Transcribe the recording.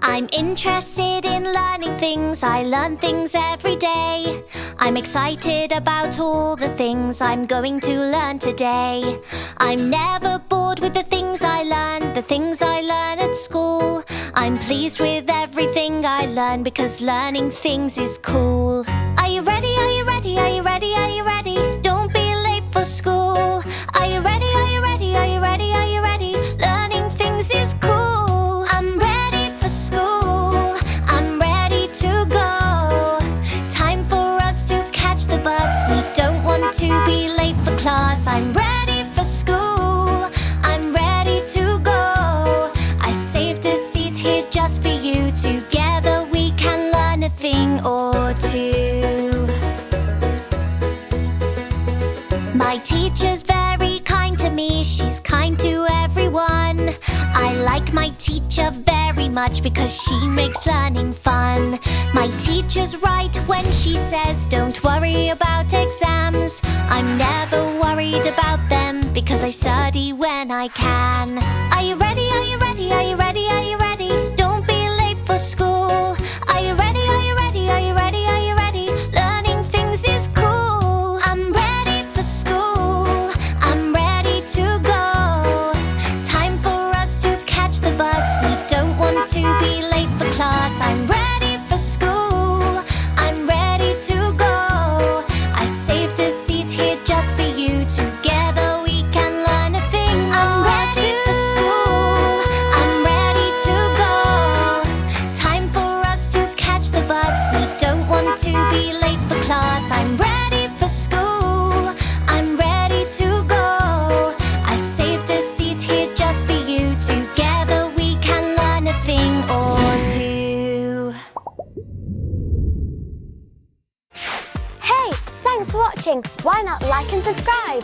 I'm interested in learning things. I learn things every day. I'm excited about all the things I'm going to learn today. I'm never bored with the things I learn, the things I learn at school. I'm pleased with everything I learn because learning things is cool. Are you ready? Are you ready? Are you ready? Are you ready? Don't be late for school. Are you ready? Are you ready? Are you ready? Are you ready? Learning things is cool. I'm ready for school. I'm ready to go. Time for us to catch the bus. We don't want to be late for class. I'm ready for school. I'm ready to go. I saved a seat here just for you. Together we can learn a thing or two. My teacher's very kind to me. She's kind to everyone. I like my teacher very much because she makes learning fun. My teacher's right when she says don't worry about exams. I'm never worried about them because I study when I can. Are you ready? Are you ready? Are you ready? Are you ready? Don't be late for school. Are you ready? Are you ready? Are you ready? Are you ready? Learning things is cool. I'm ready for school. I'm ready to go. Time for us to catch the bus. We don't want to be late for class. I'm ready for school. I'm ready to go. I saved a seat here just for you. Together we can learn a thing. I'm ready for school. I'm ready to go. Time for us to catch the bus. We don't want to be late for class. I'm ready for school. I'm ready to go. I saved a seat here just for you. Together we can learn a thing or two. Hey, thanks for watching. Why not like and subscribe?